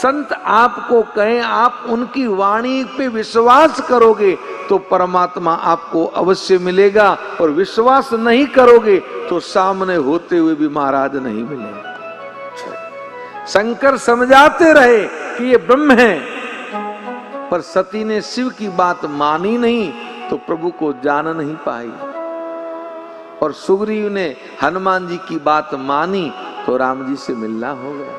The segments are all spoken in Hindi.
संत आपको कहें, आप उनकी वाणी पे विश्वास करोगे तो परमात्मा आपको अवश्य मिलेगा, और विश्वास नहीं करोगे तो सामने होते हुए भी महाराज नहीं मिलेगा। शंकर समझाते रहे कि ये ब्रह्म है, पर सती ने शिव की बात मानी नहीं तो प्रभु को जान नहीं पाई, और सुग्रीव ने हनुमान जी की बात मानी तो राम जी से मिलना हो गया।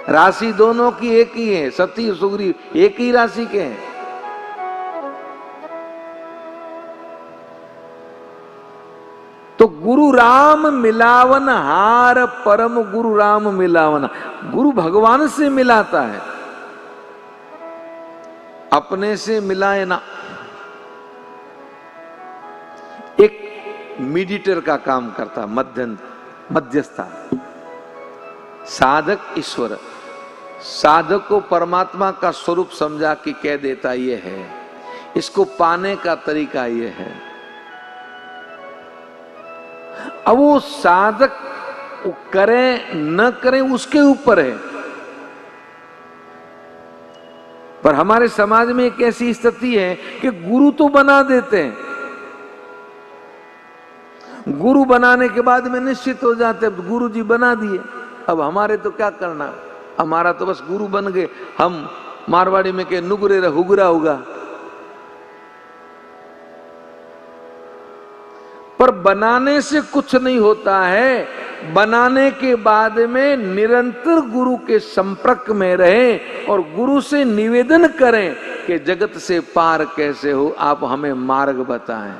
राशि दोनों की एक ही है, सती और सुग्रीव एक ही राशि के हैं। तो गुरु राम मिलावन हार, परम गुरु राम मिलावन। गुरु भगवान से मिलाता है, अपने से मिलाए ना। एक मीडिएटर का काम करता, मध्यस्था। साधक ईश्वर, साधक को परमात्मा का स्वरूप समझा कि कह देता ये है, इसको पाने का तरीका ये है। अब वो साधक करें न करें उसके ऊपर है। पर हमारे समाज में एक ऐसी स्थिति है कि गुरु तो बना देते हैं, गुरु बनाने के बाद में निश्चित हो जाते हैं गुरु जी बना दिए, अब हमारे तो क्या करना, हमारा तो बस गुरु बन गए। हम मारवाड़ी में के नुगरे हुगरा होगा। पर बनाने से कुछ नहीं होता है, बनाने के बाद में निरंतर गुरु के संपर्क में रहें और गुरु से निवेदन करें कि जगत से पार कैसे हो, आप हमें मार्ग बताएं।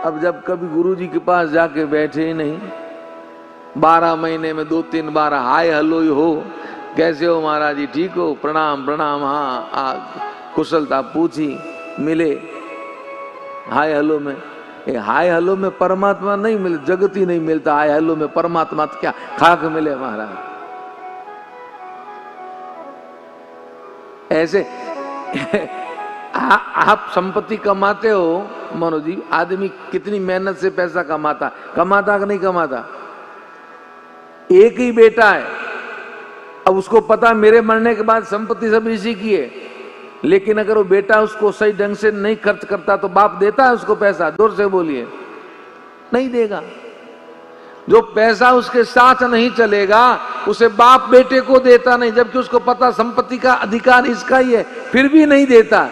अब जब कभी गुरु जी के पास जाके बैठे ही नहीं, 12 महीने में 2-3 बार हाय हलो हो, कैसे हो महाराज जी, ठीक हो, प्रणाम प्रणाम, हाँ कुशलता पूछी, मिले हाय हलो में। हाय हलो में परमात्मा नहीं मिले, जगत ही नहीं मिलता। हाय हलो में परमात्मा तो क्या खाक मिले महाराज। ऐसे आप संपत्ति कमाते हो मनोज जी, आदमी कितनी मेहनत से पैसा कमाता कि नहीं कमाता। एक ही बेटा है, अब उसको पता मेरे मरने के बाद संपत्ति सब इसी की है, लेकिन अगर वो बेटा उसको सही ढंग से नहीं खर्च करता तो बाप देता है उसको पैसा? जोर से बोलिए, नहीं देगा। जो पैसा उसके साथ नहीं चलेगा उसे बाप बेटे को देता नहीं, जबकि उसको पता संपत्ति का अधिकार इसका ही है, फिर भी नहीं देता।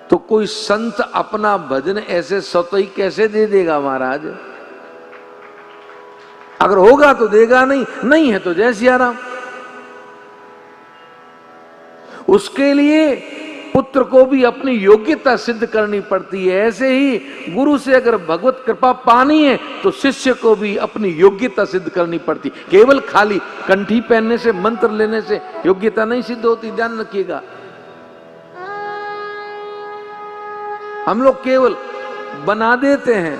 तो कोई संत अपना भजन ऐसे स्वतः ही कैसे दे देगा महाराज? अगर होगा तो देगा, नहीं है तो जय सिया राम। उसके लिए पुत्र को भी अपनी योग्यता सिद्ध करनी पड़ती है। ऐसे ही गुरु से अगर भगवत कृपा पानी है तो शिष्य को भी अपनी योग्यता सिद्ध करनी पड़ती। केवल खाली कंठी पहनने से, मंत्र लेने से योग्यता नहीं सिद्ध होती, ध्यान रखिएगा। हम लोग केवल बना देते हैं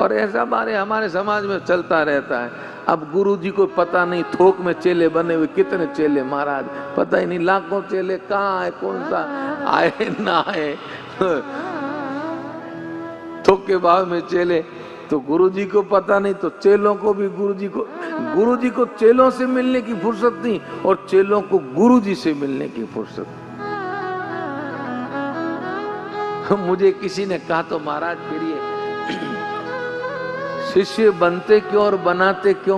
और ऐसा हमारे समाज में चलता रहता है। अब गुरु जी को पता नहीं, थोक में चेले बने हुए, कितने चेले महाराज, पता ही नहीं, लाखों चेले कहाँ है, कौन सा आए ना आए। थोक के भाव में चेले, तो गुरु जी को पता नहीं, तो चेलों को भी गुरु जी को चेलों से मिलने की फुर्सत नहीं और चेलों को गुरु जी से मिलने की फुर्सत। मुझे किसी ने कहा तो महाराज फिर ये शिष्य बनते क्यों और बनाते क्यों?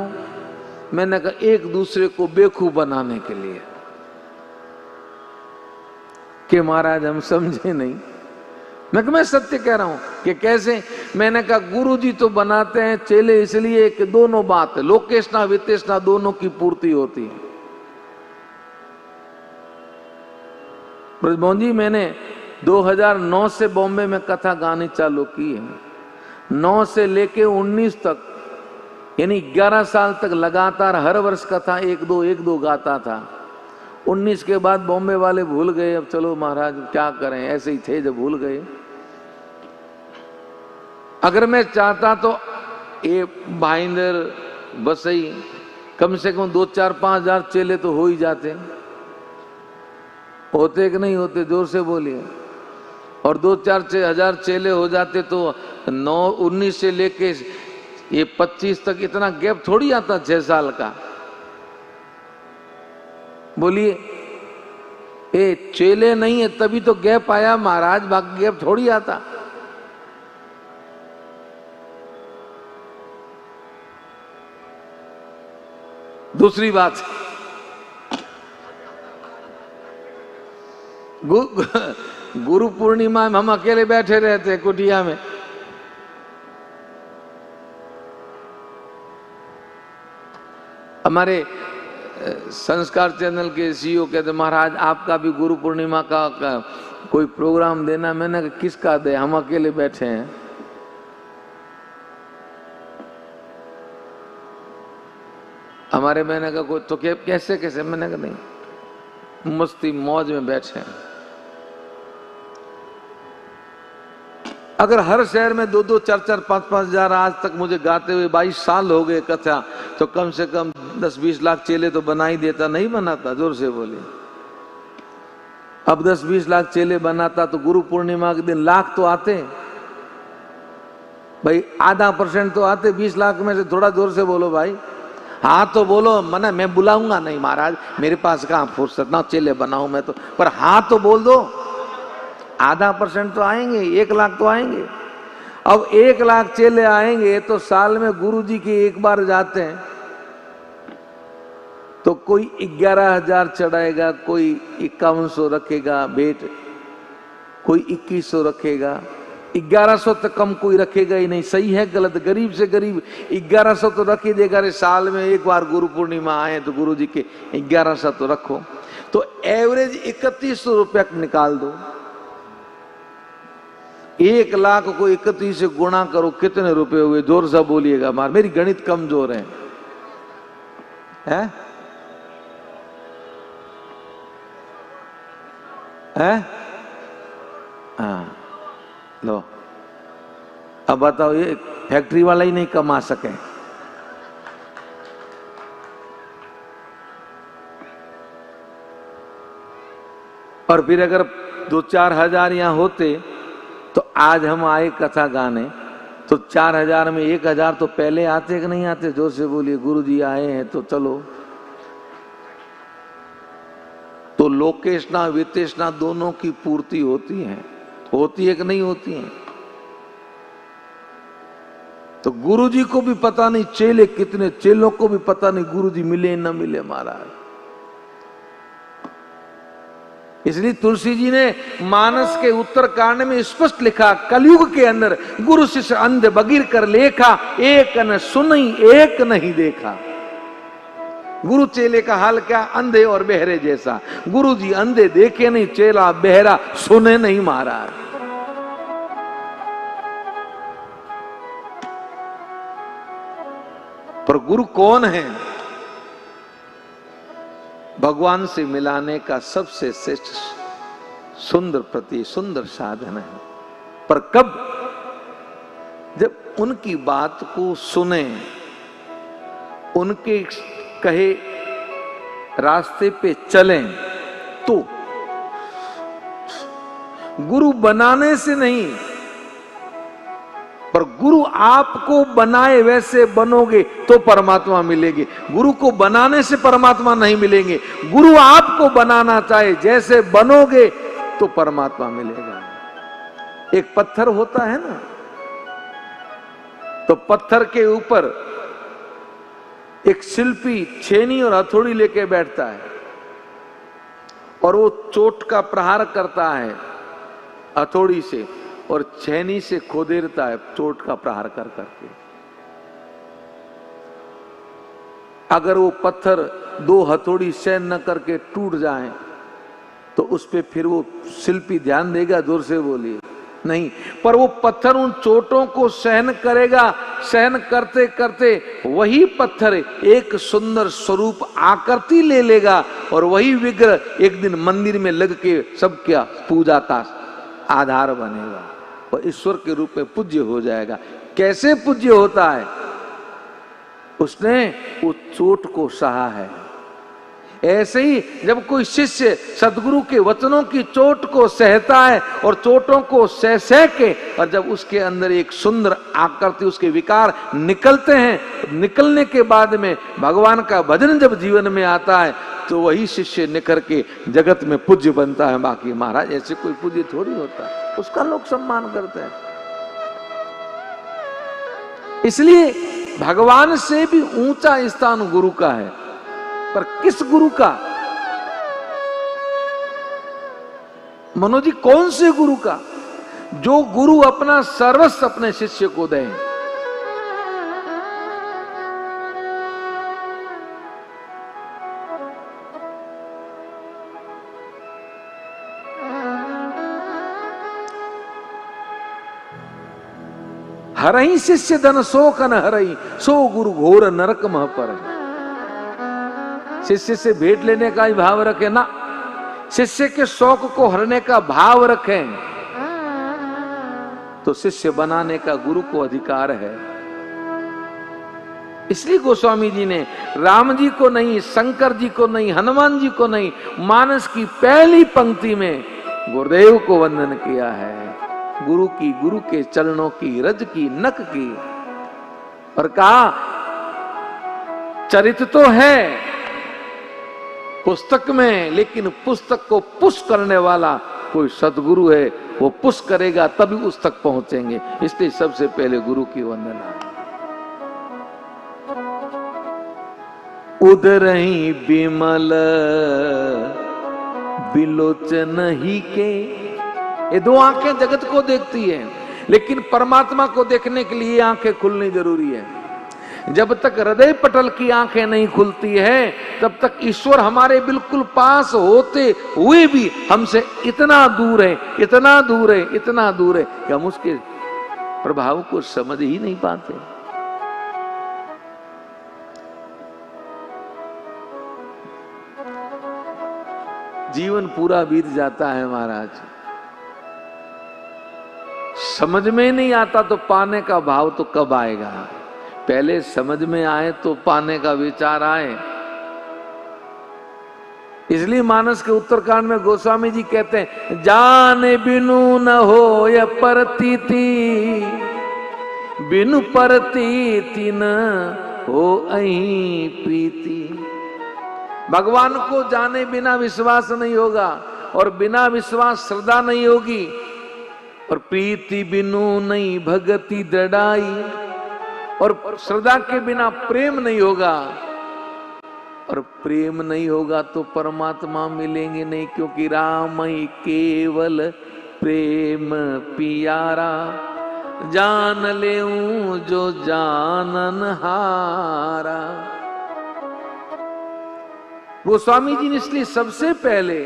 मैंने कहा एक दूसरे को बेवकूफ बनाने के लिए कि महाराज हम समझे नहीं। मैं सत्य कह रहा हूं कि कैसे। मैंने कहा गुरु जी तो बनाते हैं चेले इसलिए कि दोनों बात है, लोकेशना वितेशना दोनों की पूर्ति होती है। ब्रजमोहन जी, मैंने 2009 से बॉम्बे में कथा गानी चालू की है। 9 से लेके 19 तक, यानी 11 साल तक लगातार हर वर्ष कथा एक दो गाता था। 19 के बाद बॉम्बे वाले भूल गए, अब चलो महाराज क्या करें, ऐसे ही थे जब भूल गए। अगर मैं चाहता तो ये भाईंदर बसई कम से कम 2-4-5 हजार चेले तो हो ही जाते। होते कि नहीं होते? जोर से बोलिए। और 2-4 हजार चेले हो जाते तो 19 से लेके ये 25 तक इतना गैप थोड़ी आता 6 साल का। बोलिए, ये चेले नहीं है तभी तो गैप आया महाराज, बाकी गैप थोड़ी आता। दूसरी बात, गुरु पूर्णिमा में हम अकेले बैठे रहते कुटिया में। हमारे संस्कार चैनल के सीईओ कहते महाराज आपका भी गुरु पूर्णिमा का कोई प्रोग्राम देना। मैंने कहा किसका दे, हम अकेले बैठे हैं। हमारे, मैंने कहा कोई तो कैसे कैसे, मैंने कहा नहीं, मस्ती मौज में बैठे हैं। अगर हर शहर में 2-2, 4-4, 5-5 हजार आज तक मुझे गाते हुए 22 साल हो गए कथा, तो कम से कम 10-20 लाख चेले तो बना ही देता। नहीं बनाता, जोर से बोले। अब 10-20 लाख चेले बनाता तो गुरु पूर्णिमा के दिन लाख तो आते भाई, आधा % तो आते 20 लाख में से। थोड़ा जोर से बोलो भाई, हाँ तो बोलो। मना, मैं बुलाऊंगा नहीं महाराज, मेरे पास कहाँ फुर्सत, ना चेले बनाऊं मैं तो, पर हाँ तो बोल दो। आधा % तो आएंगे, 1 लाख तो आएंगे। अब 1 लाख चेले आएंगे तो साल में गुरुजी के एक बार जाते हैं तो कोई 11,000 चढ़ाएगा, कोई 5100 रखेगा भेंट, कोई 2100 रखेगा। 1100 तक कम कोई रखेगा ही नहीं। सही है गलत? गरीब से गरीब 1100 तो रख ही देगा। अरे साल में एक बार गुरु पूर्णिमा आए तो गुरु जी के 1100 तो रखो। तो एवरेज 3100 रुपया निकाल दो। 1 लाख को 31 से गुणा करो, कितने रुपए हुए? जोर से बोलिएगा। मेरी गणित कमजोर है, हैं? हाँ, लो अब बताओ, ये फैक्ट्री वाला ही नहीं कमा सके। और फिर अगर 2-4 हजार यहां होते तो आज हम आए कथा गाने, तो 4000 में 1000 तो पहले आते कि नहीं आते? जोर से बोलिए। गुरु जी आए हैं तो चलो। तो लोकेशना वितेशना दोनों की पूर्ति होती है कि नहीं होती है? तो गुरुजी को भी पता नहीं चेले कितने, चेलों को भी पता नहीं गुरुजी मिले न मिले महाराज। इसलिए तुलसी जी ने मानस के उत्तरकांड में स्पष्ट लिखा, कलयुग के अंदर गुरु शिष्य अंध बगीर कर लेखा, एक न सुनी एक नहीं देखा। गुरु चेले का हाल क्या? अंधे और बहरे जैसा। गुरु जी अंधे देखे नहीं, चेला बहरा सुने नहीं महाराज। पर गुरु कौन है? भगवान से मिलाने का सबसे श्रेष्ठ सुंदर साधन है। पर कब? जब उनकी बात को सुने, उनके कहे रास्ते पे चलें, तो गुरु बनाने से नहीं, पर गुरु आपको बनाए वैसे बनोगे तो परमात्मा मिलेगी। गुरु को बनाने से परमात्मा नहीं मिलेंगे। गुरु आपको बनाना चाहे, जैसे बनोगे तो परमात्मा मिलेगा। एक पत्थर होता है ना, तो पत्थर के ऊपर एक शिल्पी छेनी और हथौड़ी लेके बैठता है और वो चोट का प्रहार करता है हथौड़ी से और छेनी से खोदेरता है चोट का प्रहार कर करके। अगर वो पत्थर 2 हथौड़ी सहन न करके टूट जाए तो उस पे फिर वो शिल्पी ध्यान देगा? जोर से बोलिए। नहीं, पर वो पत्थर उन चोटों को सहन करेगा। सहन करते करते वही पत्थर एक सुंदर स्वरूप आकृति ले लेगा और वही विग्रह एक दिन मंदिर में लग के सब क्या पूजा का आधार बनेगा और ईश्वर के रूप में पूज्य हो जाएगा। कैसे पूज्य होता है? उसने वो चोट को सहा है। ऐसे ही जब कोई शिष्य सदगुरु के वचनों की चोट को सहता है और चोटों को सह सह के, और जब उसके अंदर एक सुंदर आकृति, उसके विकार निकलते हैं, निकलने के बाद में भगवान का भजन जब जीवन में आता है तो वही शिष्य निखर के जगत में पूज्य बनता है। बाकी महाराज ऐसे कोई पूज्य थोड़ी होता है, उसका लोग सम्मान करते हैं। इसलिए भगवान से भी ऊंचा स्थान गुरु का है। पर किस गुरु का? मनोज जी, कौन से गुरु का? जो गुरु अपना सर्वस्व अपने शिष्य को दे। हरही शिष्य धन सो कन हरही, सो गुरु घोर नरक मह पर। शिष्य से भेंट लेने का ही भाव रखे ना, शिष्य के शौक को हरने का भाव रखें तो शिष्य बनाने का गुरु को अधिकार है। इसलिए गोस्वामी जी ने राम जी को नहीं, शंकर जी को नहीं, हनुमान जी को नहीं, मानस की पहली पंक्ति में गुरुदेव को वंदन किया है। गुरु की, गुरु के चरणों की, रज की, नख की, और कहा चरित्र तो है पुस्तक में, लेकिन पुस्तक को पुश करने वाला कोई सदगुरु है, वो पुश करेगा तभी उस तक पहुंचेंगे। इसलिए सबसे पहले गुरु की वंदना। उदरही बिमल बिलोचन ही के, ये दो आंखें जगत को देखती हैं, लेकिन परमात्मा को देखने के लिए आंखें खुलनी जरूरी है। जब तक हृदय पटल की आंखें नहीं खुलती है तब तक ईश्वर हमारे बिल्कुल पास होते हुए भी हमसे इतना दूर है, इतना दूर है, इतना दूर है कि हम उसके प्रभाव को समझ ही नहीं पाते। जीवन पूरा बीत जाता है महाराज, समझ में नहीं आता तो पाने का भाव तो कब आएगा? पहले समझ में आए तो पाने का विचार आए। इसलिए मानस के उत्तरकांड में गोस्वामी जी कहते हैं, जाने बिनु न हो या परतीति, बिनु परतीति न हो अहीं प्रीति। भगवान को जाने बिना विश्वास नहीं होगा, और बिना विश्वास श्रद्धा नहीं होगी, और प्रीति बिनु नहीं भगति दृढ़ाई, और श्रद्धा के बिना प्रेम नहीं होगा, और प्रेम नहीं होगा तो परमात्मा मिलेंगे नहीं, क्योंकि राम ही केवल प्रेम पियारा, जान लेऊं जो जानन हारा। गोस्वामी जी ने इसलिए सबसे पहले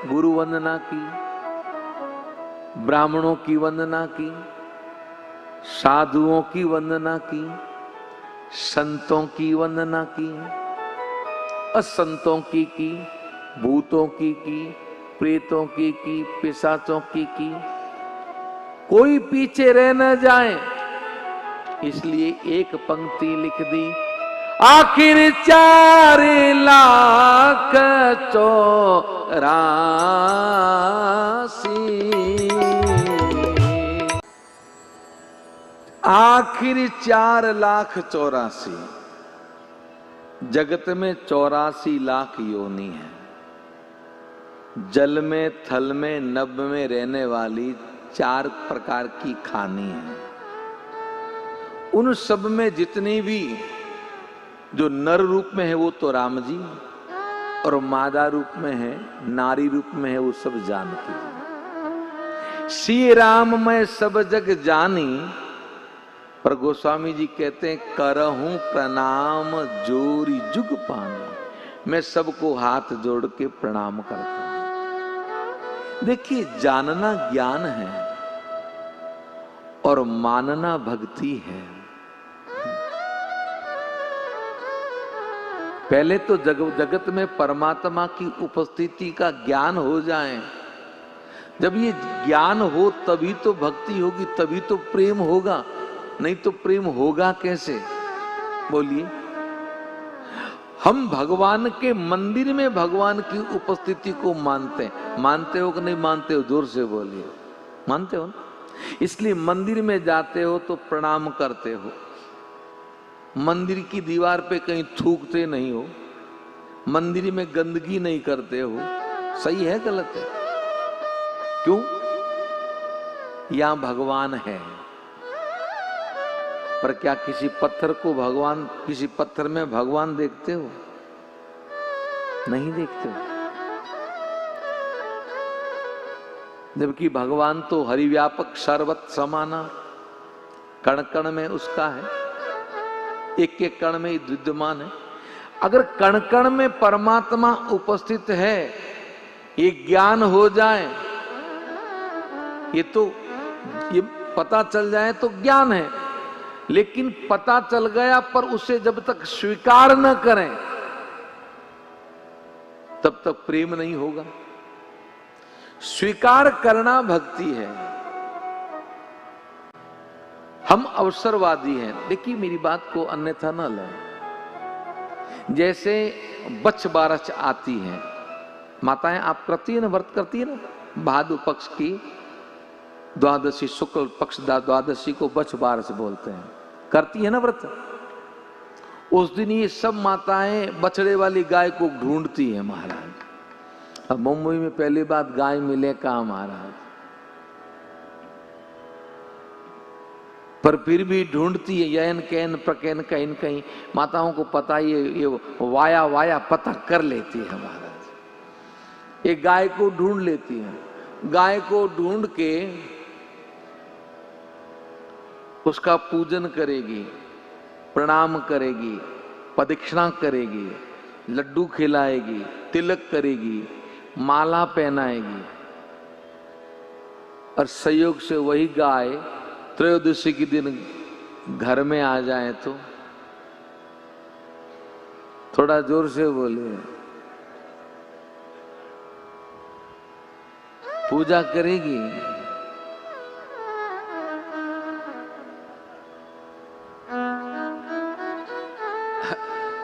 गुरु वंदना की, ब्राह्मणों की वंदना की, साधुओं की वंदना की, संतों की वंदना की, असंतों की, भूतों की, प्रेतों की, पिशाचों की। कोई पीछे रह न जाए, इसलिए एक पंक्ति लिख दी, आखिर 4 लाख 84। आखिर 4 लाख 84। जगत में 84 लाख योनि है। जल में, थल में, नभ में रहने वाली 4 प्रकार की खानी है। उन सब में जितनी भी जो नर रूप में है वो तो राम जी, और मादा रूप में है, नारी रूप में है वो सब जानकी। श्री राम मैं सब जग जानी, पर गोस्वामी जी कहते हैं करहूं प्रणाम जोरी जुग पानी। मैं सबको हाथ जोड़ के प्रणाम करता हूं। देखिए, जानना ज्ञान है और मानना भक्ति है। पहले तो जगत में परमात्मा की उपस्थिति का ज्ञान हो जाए। जब ये ज्ञान हो तभी तो भक्ति होगी, तभी तो प्रेम होगा, नहीं तो प्रेम होगा कैसे? बोलिए। हम भगवान के मंदिर में भगवान की उपस्थिति को मानते हैं। मानते हो कि नहीं मानते हो? जोर से बोलिए। मानते हो ना? इसलिए मंदिर में जाते हो तो प्रणाम करते हो, मंदिर की दीवार पे कहीं थूकते नहीं हो, मंदिर में गंदगी नहीं करते हो। सही है गलत है? क्यों? यहां भगवान है। पर क्या किसी पत्थर को भगवान, किसी पत्थर में भगवान देखते हो? नहीं देखते हो। जबकि भगवान तो हरिव्यापक सर्वत समाना, कण कण में उसका है, एक एक कण में विद्यमान है। अगर कण कण में परमात्मा उपस्थित है, ये ज्ञान हो जाए, ये पता चल जाए तो ज्ञान है। लेकिन पता चल गया पर उसे जब तक स्वीकार न करें तब तक प्रेम नहीं होगा। स्वीकार करना भक्ति है। हम अवसरवादी हैं। देखिए मेरी बात को अन्यथा न लें। जैसे बच्च बारस आती हैं माताएं, आप करती है ना, व्रत करती है ना, भादु पक्ष की द्वादशी, शुक्ल पक्ष द्वादशी को बच्च बारस बोलते हैं, करती है ना व्रत। उस दिन ये सब माताएं बछड़े वाली गाय को ढूंढती है महाराज। अब मुंबई में पहली बात गाय मिले कहां महाराज, पर फिर भी ढूंढती है, यन कैन प्रकैन कहीं कहीं। माताओं को पता ही ये वाया वाया पता कर लेती है महाराज। ये गाय को ढूंढ लेती है। गाय को ढूंढ के उसका पूजन करेगी, प्रणाम करेगी, प्रदक्षिणा करेगी, लड्डू खिलाएगी, तिलक करेगी, माला पहनाएगी। और संयोग से वही गाय त्रयोदशी के दिन घर में आ जाए तो, थोड़ा जोर से बोले, पूजा करेगी।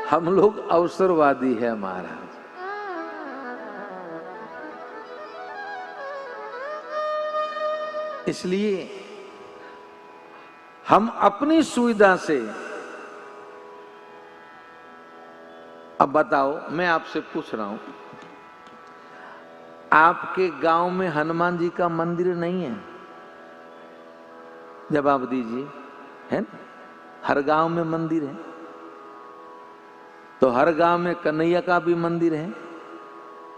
हम लोग अवसरवादी है महाराज। इसलिए हम अपनी सुविधा से, अब बताओ, मैं आपसे पूछ रहा हूं, आपके गांव में हनुमान जी का मंदिर नहीं है? जवाब दीजिए। है ना? हर गांव में मंदिर है। तो हर गांव में कन्हैया का भी मंदिर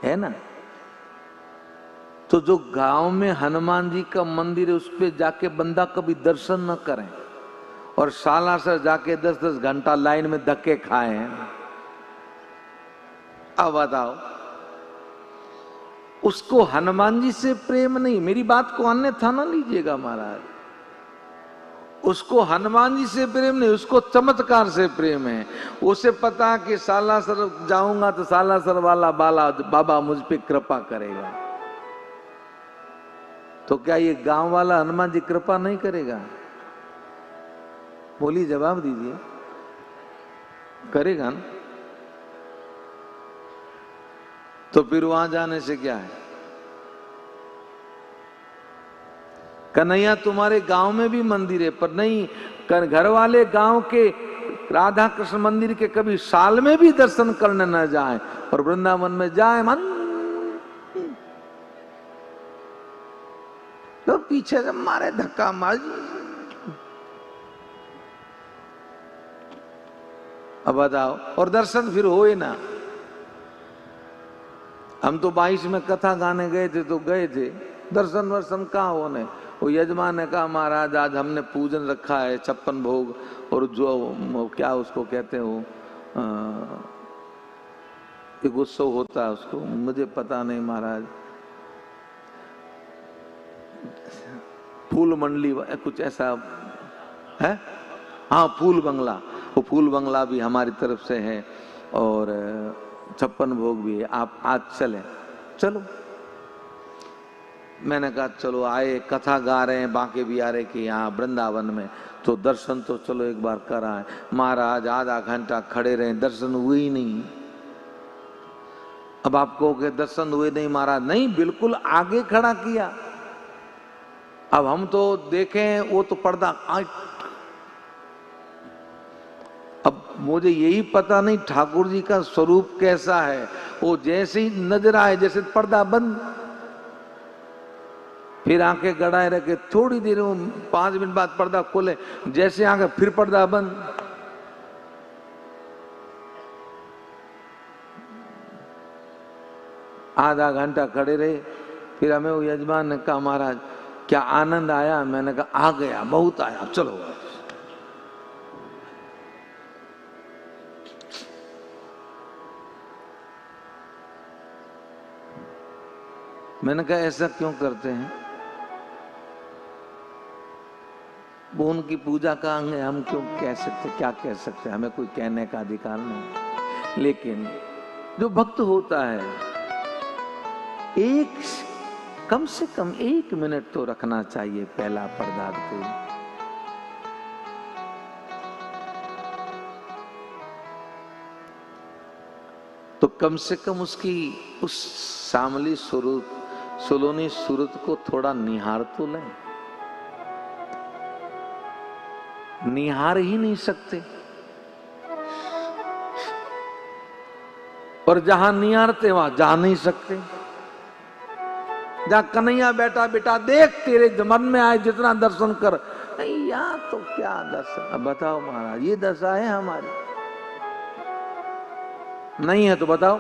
है ना? तो जो गांव में हनुमान जी का मंदिर है उस पे जाके बंदा कभी दर्शन न करें और सालासर जाके 10-10 घंटा लाइन में धक्के खाए हैं, अब बताओ, उसको हनुमान जी से प्रेम नहीं। मेरी बात को अन्यथा ना लीजिएगा महाराज। उसको हनुमान जी से प्रेम नहीं, उसको चमत्कार से प्रेम है। उसे पता कि सालासर जाऊंगा तो सालासर वाला बाबा मुझ पे कृपा करेगा। तो क्या ये गांव वाला हनुमान जी कृपा नहीं करेगा? बोलिए, जवाब दीजिए। करेगा ना? तो फिर वहां जाने से क्या है? कन्हैया तुम्हारे गांव में भी मंदिर है, पर नहीं, घर वाले गांव के राधा कृष्ण मंदिर के कभी साल में भी दर्शन करने न जाए और वृंदावन में जाए मन तो पीछे से मारे धक्का मार। अब बताओ, और दर्शन फिर होए ना। हम तो 22 में कथा गाने गए थे तो गए थे, दर्शन वर्शन कहाँ होने। वो यजमान ने कहा महाराज आज हमने पूजन रखा है 56 भोग, और जो क्या उसको कहते हैं वो एक उत्सव होता है, उसको मुझे पता नहीं महाराज, फूल मंडली कुछ ऐसा है। हाँ, फूल बंगला। वो फूल बंगला भी हमारी तरफ से है और 56 भोग भी है। आप आज चले, चलो। मैंने कहा चलो आए, कथा गा रहे हैं बांके बिहारी के यहाँ वृंदावन में, तो दर्शन तो चलो एक बार कर आए। महाराज आधा घंटा खड़े रहे, दर्शन हुए ही नहीं। अब आप कहोगे दर्शन हुए नहीं महाराज, नहीं, बिल्कुल आगे खड़ा किया। अब हम तो देखें वो तो पर्दा, अब मुझे यही पता नहीं ठाकुर जी का स्वरूप कैसा है। वो जैसे ही नजर आए जैसे पर्दा बंद, फिर आंखें गड़ाए रखे, थोड़ी देर में 5 मिनट बाद पर्दा खोले, जैसे आंखें फिर पर्दा बंद। आधा घंटा खड़े रहे, फिर हमें वो यजमान ने कहा महाराज क्या आनंद आया? मैंने कहा आ गया, बहुत आया, चलो। मैंने कहा ऐसा क्यों करते हैं? वो उनकी पूजा का अंग है, हम क्यों कह सकते, क्या कह सकते, हमें कोई कहने का अधिकार नहीं। लेकिन जो भक्त होता है कम से कम 1 मिनट तो रखना चाहिए पहला पदार्थ को। तो कम से कम उसकी उस सामली स्वरूप सुलोनी सूरत को थोड़ा निहार तो लें। निहार ही नहीं सकते, और जहां निहारते वहां जा नहीं सकते। जहां कन्हैया बैठा, बेटा देख तेरे मन में आए जितना दर्शन कर, नहीं यार तो क्या दशा। अब बताओ महाराज, ये दशा है हमारी? नहीं है तो बताओ।